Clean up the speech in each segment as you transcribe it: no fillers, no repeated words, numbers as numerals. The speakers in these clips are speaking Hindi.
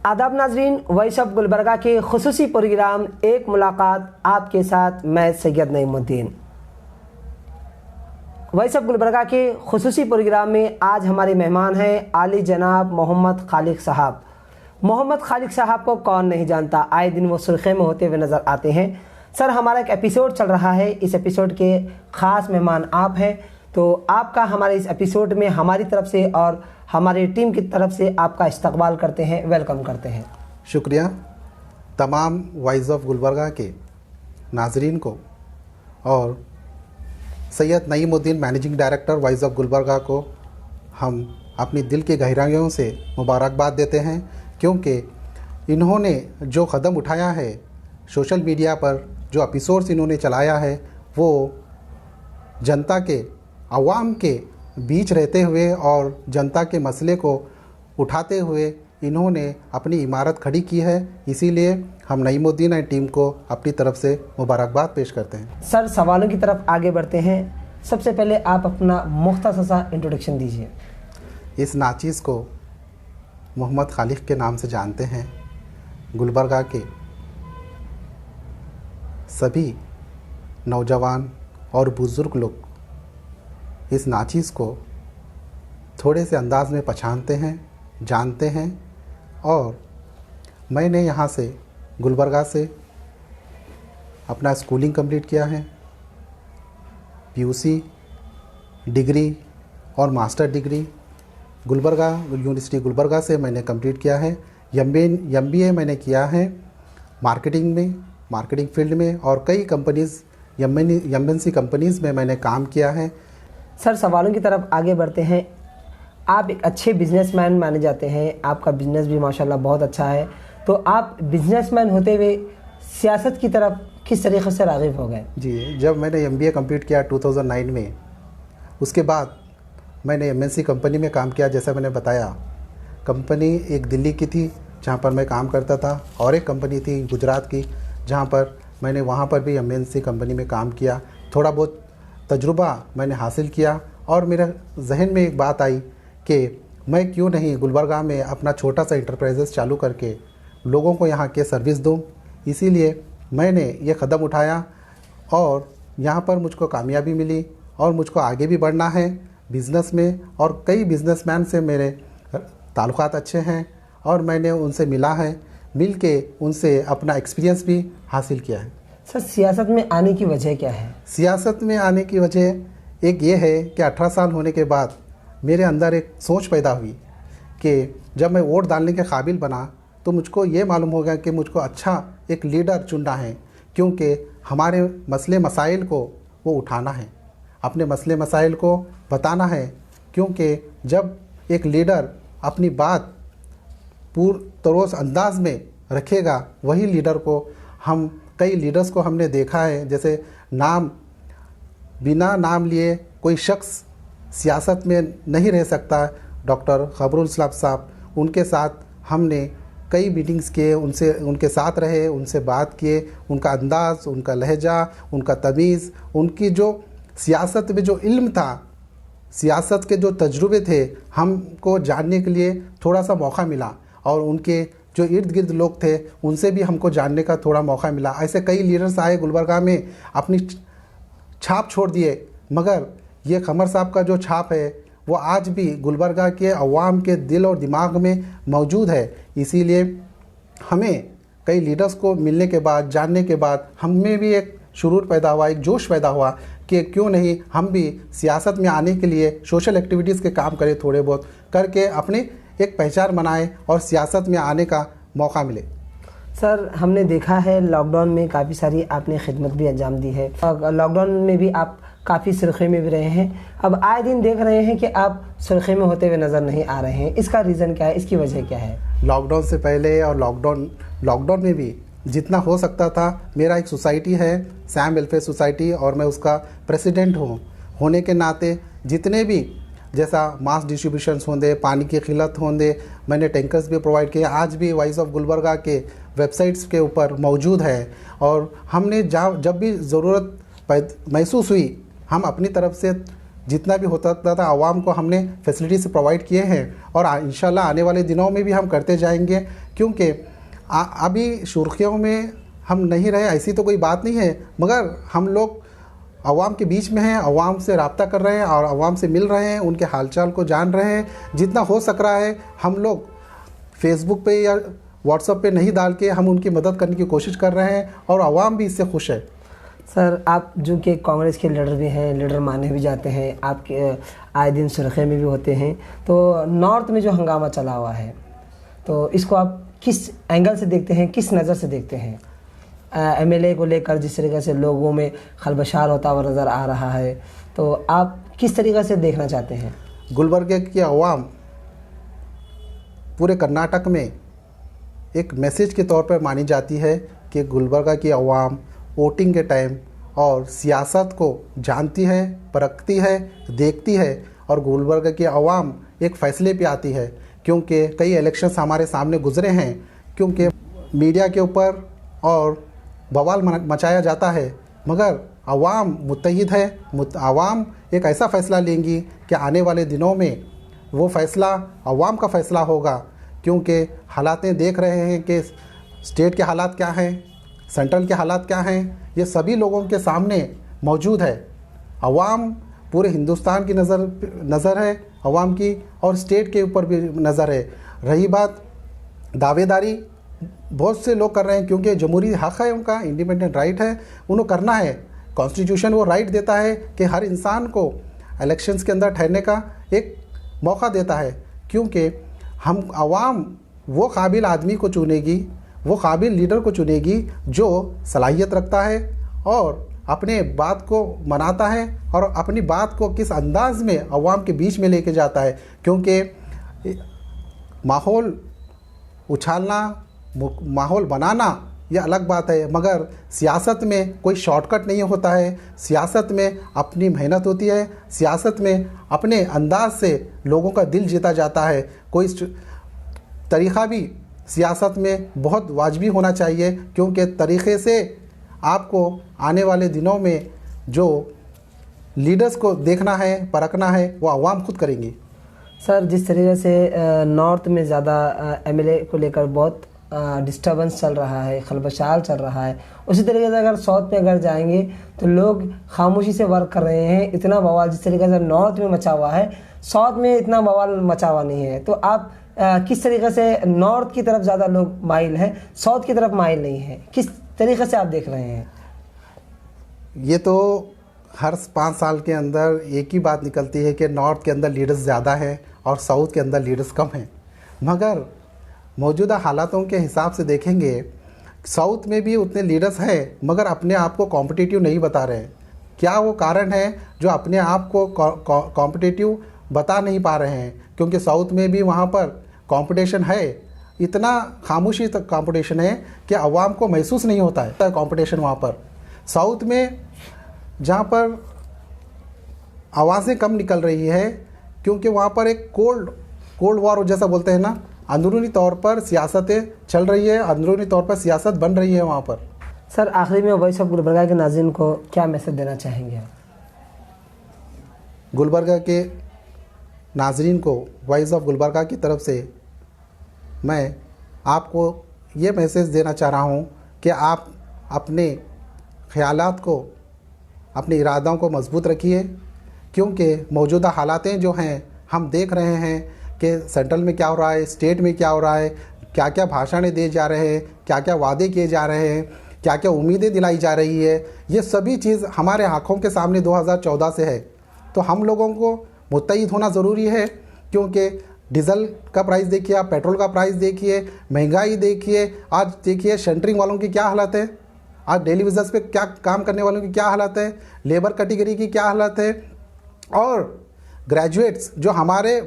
आदाब नाजरीन, वॉइस ऑफ गुलबर्गा के खुसूसी प्रोग्राम एक मुलाकात आपके साथ मैं सैयद नईमुद्दीन। वॉइस ऑफ गुलबर्गा के खुसूसी प्रोग्राम में आज हमारे मेहमान हैं आली जनाब मोहम्मद खालिक साहब। मोहम्मद खालिक साहब को कौन नहीं जानता, आए दिन वो सुर्खे में होते हुए नज़र आते हैं। सर, हमारा एक एपिसोड चल रहा है, इस एपिसोड के ख़ास मेहमान आप हैं, तो आपका हमारे इस एपिसोड में हमारी तरफ से और हमारी टीम की तरफ से आपका इस्तकबाल करते हैं, वेलकम करते हैं। शुक्रिया। तमाम वॉइस ऑफ गुलबर्गा के नाजरीन को और Syed Naimuddin managing director voice of Gulbarga को हम अपनी दिल की गहराइयों से मुबारकबाद देते हैं, क्योंकि इन्होंने जो कदम उठाया है, सोशल मीडिया पर जो एपिसोड्स इन्होंने चलाया है, वो जनता के अवाम के बीच रहते हुए और जनता के मसले को उठाते हुए इन्होंने अपनी इमारत खड़ी की है। इसीलिए हम नईमुद्दीन एंड टीम को अपनी तरफ से मुबारकबाद पेश करते हैं। सर, सवालों की तरफ आगे बढ़ते हैं। सबसे पहले आप अपना मुख्तसर सा इंट्रोडक्शन दीजिए। इस नाचीज़ को मोहम्मद खालिक के नाम से जानते हैं। गुलबर्गा के सभी नौजवान और बुज़ुर्ग लोग इस नाचीज़ को थोड़े से अंदाज में पहचानते हैं, जानते हैं। और मैंने यहाँ से गुलबर्गा से अपना स्कूलिंग कंप्लीट किया है। पीयूसी डिग्री और master degree Gulbarga university Gulbarga से मैंने कंप्लीट किया है। एमबीए मैंने किया है मार्केटिंग में, मार्केटिंग फील्ड में, और कई कंपनीज़ एमएनसी कंपनीज़ में मैंने काम किया है। सर, सवालों की तरफ आगे बढ़ते हैं। आप एक अच्छे बिजनेसमैन माने जाते हैं, आपका बिजनेस भी माशाल्लाह बहुत अच्छा है, तो आप बिजनेसमैन होते हुए सियासत की तरफ किस तरीक़े से राग़िब हो गए? जी, जब मैंने एमबीए कंप्लीट किया 2009 में, उसके बाद मैंने एमएनसी कंपनी में काम किया। जैसा मैंने बताया, कंपनी एक दिल्ली की थी जहाँ पर मैं काम करता था, और एक कंपनी थी गुजरात की जहाँ पर मैंने वहाँ पर भी एमएनसी कंपनी में काम किया। थोड़ा बहुत तजुर्बा मैंने हासिल किया और मेरे जहन में एक बात आई कि मैं क्यों नहीं गुलबर्गा में अपना छोटा सा इंटरप्राइजेस चालू करके लोगों को यहाँ के सर्विस दूँ। इसीलिए मैंने ये कदम उठाया और यहाँ पर मुझको कामयाबी मिली और मुझको आगे भी बढ़ना है बिज़नेस में, और कई बिजनेसमैन से मेरे ताल्लुकात अच्छे हैं और मैंने उनसे मिला है, मिल के उनसे अपना एक्सपीरियंस भी हासिल किया है। सर, सियासत में आने की वजह क्या है? सियासत में आने की वजह एक ये है कि 18 साल होने के बाद मेरे अंदर एक सोच पैदा हुई कि जब मैं वोट डालने के काबिल बना तो मुझको ये मालूम हो गया कि मुझको अच्छा एक लीडर चुनना है, क्योंकि हमारे मसले मसाइल को वो उठाना है, अपने मसले मसाइल को बताना है। क्योंकि जब एक लीडर अपनी बात पुरतरोस अंदाज में रखेगा, वही लीडर को हम कई लीडर्स को हमने देखा है, जैसे बिना नाम लिए कोई शख्स सियासत में नहीं रह सकता। डॉक्टर खबरुल इस्लाम साहब, उनके साथ हमने कई मीटिंग्स किए, उनके साथ रहे, उनसे बात किए। उनका अंदाज़, उनका लहजा, उनका तमीज़, उनकी जो सियासत में जो इल्म था, सियासत के जो तजुर्बे थे, हमको जानने के लिए थोड़ा सा मौका मिला, और उनके जो इर्द गिर्द लोग थे उनसे भी हमको जानने का थोड़ा मौका मिला। ऐसे कई लीडर्स आए गुलबर्गा में, अपनी छाप छोड़ दिए, मगर ये कमर साहब का जो छाप है वो आज भी गुलबर्गा के अवाम के दिल और दिमाग में मौजूद है। इसीलिए हमें कई लीडर्स को मिलने के बाद, जानने के बाद, हमें भी एक शुरूर पैदा हुआ, एक जोश पैदा हुआ कि क्यों नहीं हम भी सियासत में आने के लिए सोशल एक्टिविटीज़ के काम करें, थोड़े बहुत करके अपने एक पहचान बनाए और सियासत में आने का मौका मिले। सर, हमने देखा है लॉकडाउन में काफ़ी सारी आपने खिदमत भी अंजाम दी है, लॉकडाउन में भी आप काफ़ी सुर्खी में भी रहे हैं। अब आए दिन देख रहे हैं कि आप सुर्खी में होते हुए नज़र नहीं आ रहे हैं, इसका रीज़न क्या है, इसकी वजह क्या है? लॉकडाउन से पहले और लॉकडाउन में भी जितना हो सकता था, मेरा एक सोसाइटी है सैम वेलफेयर सोसाइटी, और मैं उसका प्रेसिडेंट होने के नाते जितने भी जैसा मास डिस्ट्रीब्यूशंस होंगे, पानी की किल्लत होंगे, मैंने टैंकर्स भी प्रोवाइड किए। आज भी वॉइस ऑफ गुलबर्गा के वेबसाइट्स के ऊपर मौजूद है, और हमने जब भी ज़रूरत महसूस हुई, हम अपनी तरफ से जितना भी होता था आवाम को हमने फैसिलिटीज़ प्रोवाइड किए हैं और इंशाल्लाह आने वाले दिनों में भी हम करते जाएंगे, क्योंकि अभी सुर्खियों में हम नहीं रहे ऐसी तो कोई बात नहीं है, मगर हम लोग आवाम के बीच में हैं, आवाम से रब्ता कर रहे हैं और आवाम से मिल रहे हैं, उनके हालचाल को जान रहे हैं। जितना हो सक रहा है हम लोग फेसबुक पे या व्हाट्सएप पे नहीं डाल के हम उनकी मदद करने की कोशिश कर रहे हैं और आवाम भी इससे खुश है। सर, आप जो कि कांग्रेस के लीडर भी हैं, लीडर माने भी जाते हैं, आपके आए दिन सुर्खियों में भी होते हैं, तो नॉर्थ में जो हंगामा चला हुआ है तो इसको आप किस एंगल से देखते हैं, किस नज़र से देखते हैं? एमएलए को लेकर जिस तरीके से लोगों में खलबशार होता हुआ नज़र आ रहा है, तो आप किस तरीके से देखना चाहते हैं? गुलबर्गा की आवाम पूरे कर्नाटक में एक मैसेज के तौर पर मानी जाती है कि गुलबर्गा की आवाम वोटिंग के टाइम और सियासत को जानती है, परखती है, देखती है और गुलबर्गा की आवाम एक फ़ैसले पे आती है, क्योंकि कई इलेक्शंस हमारे सामने गुजरे हैं, क्योंकि मीडिया के ऊपर और बवाल मचाया जाता है, मगर आवाम मुत्तहिद है। आवाम एक ऐसा फ़ैसला लेंगी कि आने वाले दिनों में वो फ़ैसला आवाम का फ़ैसला होगा, क्योंकि हालातें देख रहे हैं कि स्टेट के हालात क्या हैं, सेंट्रल के हालात क्या हैं, ये सभी लोगों के सामने मौजूद है। आवाम पूरे हिंदुस्तान की नज़र है आवाम की और स्टेट के ऊपर भी नज़र है। रही बात दावेदारी, बहुत से लोग कर रहे हैं, क्योंकि जमहूरी हक़ है उनका, इंडिपेंडेंट राइट है, उन्हें करना है। कॉन्स्टिट्यूशन वो राइट देता है कि हर इंसान को इलेक्शंस के अंदर ठहरने का एक मौका देता है, क्योंकि हम आवाम वो काबिल आदमी को चुनेगी, वो काबिल लीडर को चुनेगी जो सलाहियत रखता है और अपने बात को मनाता है और अपनी बात को किस अंदाज में आवाम के बीच में लेके जाता है। क्योंकि माहौल उछालना, माहौल बनाना ये अलग बात है, मगर सियासत में कोई शॉर्टकट नहीं होता है। सियासत में अपनी मेहनत होती है, सियासत में अपने अंदाज से लोगों का दिल जीता जाता है। कोई तरीक़ा भी सियासत में बहुत वाजिबी होना चाहिए, क्योंकि तरीक़े से आपको आने वाले दिनों में जो लीडर्स को देखना है, परखना है, वो आवाम खुद करेंगी। सर, जिस तरीके से नॉर्थ में ज़्यादा एमएलए को लेकर बहुत डिस्टर्बेंस चल रहा है, खलबशाल चल रहा है, उसी तरीके से अगर साउथ में अगर जाएंगे तो लोग खामोशी से वर्क कर रहे हैं। इतना बवाल जिस तरीके से नॉर्थ में मचा हुआ है, साउथ में इतना बवाल मचा हुआ नहीं है। तो आप किस तरीके से नॉर्थ की तरफ ज़्यादा लोग माइल हैं, साउथ की तरफ माइल नहीं है, किस तरीके से आप देख रहे हैं? ये तो हर 5 साल के अंदर एक ही बात निकलती है कि नॉर्थ के अंदर लीडर्स ज़्यादा हैं और साउथ के अंदर लीडर्स कम हैं, मगर मौजूदा हालातों के हिसाब से देखेंगे साउथ में भी उतने लीडर्स हैं, मगर अपने आप को कॉम्पिटिटिव नहीं बता रहे हैं। क्या वो कारण है जो अपने आप को कॉम्पिटिटिव बता नहीं पा रहे हैं? क्योंकि साउथ में भी वहाँ पर कंपटीशन है, इतना खामोशी तक कंपटीशन है कि आवाम को महसूस नहीं होता है कंपटीशन वहाँ पर। साउथ में जहाँ पर आवाज़ें कम निकल रही है, क्योंकि वहाँ पर एक कोल्ड वॉर जैसा बोलते हैं ना, अंदरूनी तौर पर सियासतें चल रही है, अंदरूनी तौर पर सियासत बन रही है वहाँ पर। सर, आखिरी में वॉइस ऑफ गुलबर्गा के नाज़रीन को क्या मैसेज देना चाहेंगे? गुलबर्गा के नाज़रीन को वॉइस ऑफ गुलबर्गा की तरफ से मैं आपको ये मैसेज देना चाह रहा हूँ कि आप अपने ख़यालात को, अपने इरादों को मजबूत रखिए, क्योंकि मौजूदा हालातें जो हैं हम देख रहे हैं कि सेंट्रल में क्या हो रहा है, स्टेट में क्या हो रहा है, क्या क्या भाषणें दिए जा रहे हैं, क्या क्या वादे किए जा रहे हैं, क्या क्या उम्मीदें दिलाई जा रही है, ये सभी चीज़ हमारे आँखों के सामने 2014 से है। तो हम लोगों को मुत्तहिद होना ज़रूरी है, क्योंकि डीजल का प्राइस देखिए, आप पेट्रोल का प्राइस देखिए, महंगाई देखिए, आज देखिए शंटरिंग वालों की क्या हालत है, आज डेली बेसिस पे क्या काम करने वालों की क्या हालत है, लेबर कैटेगरी की क्या हालत है, और ग्रेजुएट्स जो हमारे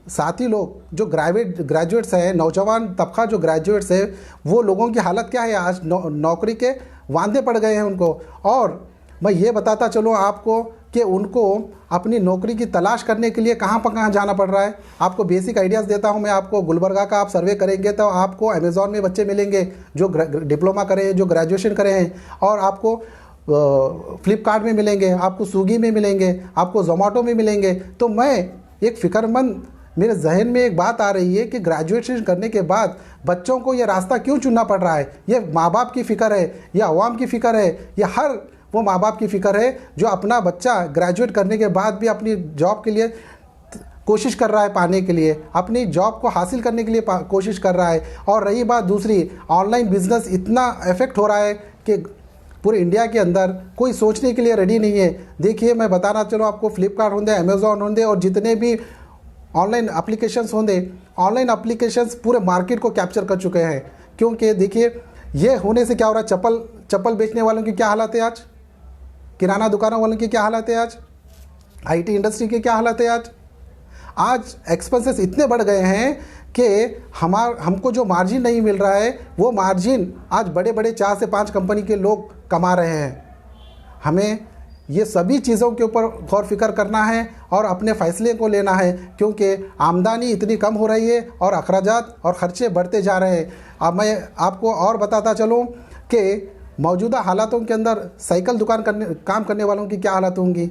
साथी लोग जो ग्रेजुएट्स हैं, नौजवान तबका जो ग्रेजुएट्स है, वो लोगों की हालत क्या है। आज नौकरी के वांदे पड़ गए हैं उनको। और मैं ये बताता चलूँ आपको कि उनको अपनी नौकरी की तलाश करने के लिए कहाँ जाना पड़ रहा है। आपको बेसिक आइडियाज़ देता हूँ मैं आपको। गुलबर्गा का आप सर्वे करेंगे तो आपको अमेज़ॉन में बच्चे मिलेंगे जो डिप्लोमा करे, जो ग्रेजुएशन करे हैं, और आपको फ्लिपकार्ट में मिलेंगे, आपको स्विगी में मिलेंगे, आपको जोमेटो में मिलेंगे। तो मैं एक फ़िक्रमंद, मेरे जहन में एक बात आ रही है कि ग्रेजुएशन करने के बाद बच्चों को ये रास्ता क्यों चुनना पड़ रहा है। ये माँ बाप की फ़िक्र है, या अवाम की फ़िक्र है, या हर वो माँ बाप की फ़िक्र है जो अपना बच्चा ग्रेजुएट करने के बाद भी अपनी जॉब के लिए कोशिश कर रहा है, पाने के लिए, अपनी जॉब को हासिल करने के लिए कोशिश कर रहा है। और रही बात दूसरी, ऑनलाइन बिजनेस इतना इफेक्ट हो रहा है कि पूरे इंडिया के अंदर कोई सोचने के लिए रेडी नहीं है। देखिए, मैं बताना चलूँ आपको, फ्लिपकार्ट होंगे, अमेज़ॉन होंगे और जितने भी ऑनलाइन एप्लीकेशंस होंगे, ऑनलाइन एप्लीकेशंस पूरे मार्केट को कैप्चर कर चुके हैं। क्योंकि देखिए, ये होने से क्या हो रहा है, चप्पल बेचने वालों की क्या हालत है आज, किराना दुकानों वालों की क्या हालत है आज, आईटी इंडस्ट्री की क्या हालत है आज एक्सपेंसेस इतने बढ़ गए हैं कि हमको जो मार्जिन नहीं मिल रहा है, वो मार्जिन आज बड़े बड़े 4 से 5 कंपनी के लोग कमा रहे हैं। हमें ये सभी चीज़ों के ऊपर गौर फिक्र करना है और अपने फ़ैसले को लेना है, क्योंकि आमदनी इतनी कम हो रही है और अखराजात और ख़र्चे बढ़ते जा रहे हैं। अब मैं आपको और बताता चलूँ कि मौजूदा हालातों के अंदर साइकिल दुकान काम करने वालों की क्या हालत होंगी,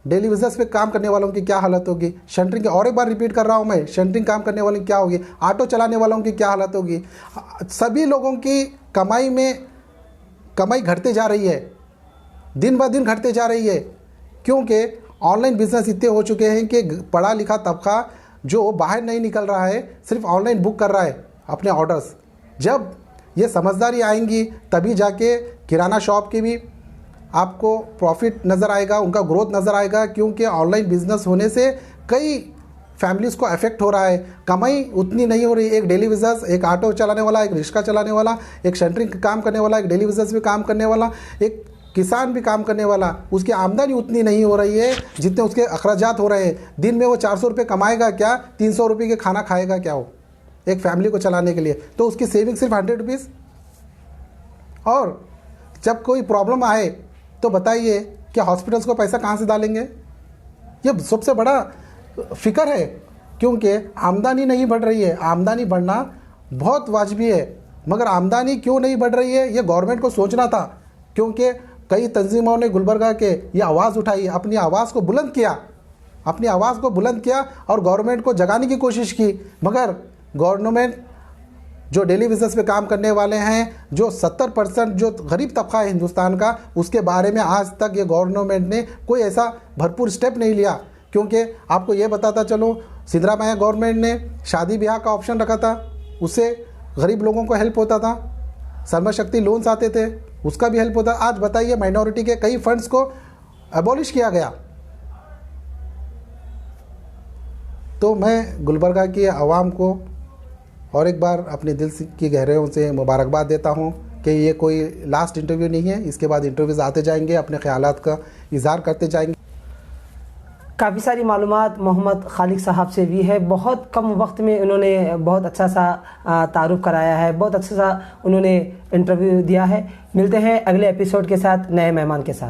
डेली बिजनेस पे काम करने वालों की क्या हालत होगी, शंटरिंग, और एक बार रिपीट कर रहा हूँ मैं, शंटरिंग काम करने वालों की क्या होगी, ऑटो चलाने वालों की क्या हालत होगी। सभी लोगों की कमाई घटते जा रही है, दिन ब दिन घटते जा रही है, क्योंकि ऑनलाइन बिजनेस इतने हो चुके हैं कि पढ़ा लिखा तबका जो बाहर नहीं निकल रहा है, सिर्फ ऑनलाइन बुक कर रहा है अपने ऑर्डर्स। जब ये समझदारी आएंगी तभी जाके किराना शॉप के भी आपको प्रॉफिट नज़र आएगा, उनका ग्रोथ नज़र आएगा, क्योंकि ऑनलाइन बिजनेस होने से कई फैमिलीज़ को अफेक्ट हो रहा है। कमाई उतनी नहीं हो रही। एक डेली बिजनेस, एक ऑटो चलाने वाला, एक रिक्शा चलाने वाला, एक शटरिंग काम करने वाला, एक डेली बिजनेस में काम करने वाला, एक किसान भी काम करने वाला, उसकी आमदनी उतनी नहीं हो रही है जितने उसके अखराजात हो रहे हैं। दिन में वो 400 रुपये कमाएगा क्या, 300 रुपये के खाना खाएगा क्या वो एक फैमिली को चलाने के लिए, तो उसकी सेविंग सिर्फ 100 रुपीज़। और जब कोई प्रॉब्लम आए तो बताइए कि हॉस्पिटल्स को पैसा कहाँ से डालेंगे। ये सबसे बड़ा फिक्र है, क्योंकि आमदनी नहीं बढ़ रही है। आमदनी बढ़ना बहुत वाजिबी है, मगर आमदनी क्यों नहीं बढ़ रही है ये गवर्नमेंट को सोचना था, क्योंकि कई तंजीमों ने गुलबर्गा के ये आवाज़ उठाई, अपनी आवाज़ को बुलंद किया और गवर्नमेंट को जगाने की कोशिश की। मगर गवर्नमेंट जो डेली बिजनेस पे काम करने वाले हैं, जो 70% जो गरीब तबका है हिंदुस्तान का, उसके बारे में आज तक ये गवर्नमेंट ने कोई ऐसा भरपूर स्टेप नहीं लिया। क्योंकि आपको ये बताता चलूँ, सिद्धरामैया गवर्नमेंट ने शादी ब्याह का ऑप्शन रखा था, उससे गरीब लोगों को हेल्प होता था, सर्वशक्ति लोन्स आते थे, उसका भी हेल्प होता। आज बताइए, माइनॉरिटी के कई फंड्स को अबॉलिश किया गया। तो मैं गुलबर्गा की आवाम को और एक बार अपने दिल की गहराइयों से मुबारकबाद देता हूँ कि ये कोई लास्ट इंटरव्यू नहीं है, इसके बाद इंटरव्यूज़ आते जाएंगे, अपने ख्यालात का इज़हार करते जाएंगे। काफ़ी सारी मालूमात मोहम्मद खालिक साहब से भी है। बहुत कम वक्त में उन्होंने बहुत अच्छा सा तारुफ कराया है, बहुत अच्छा सा उन्होंने इंटरव्यू दिया है। मिलते हैं अगले एपिसोड के साथ, नए मेहमान के साथ।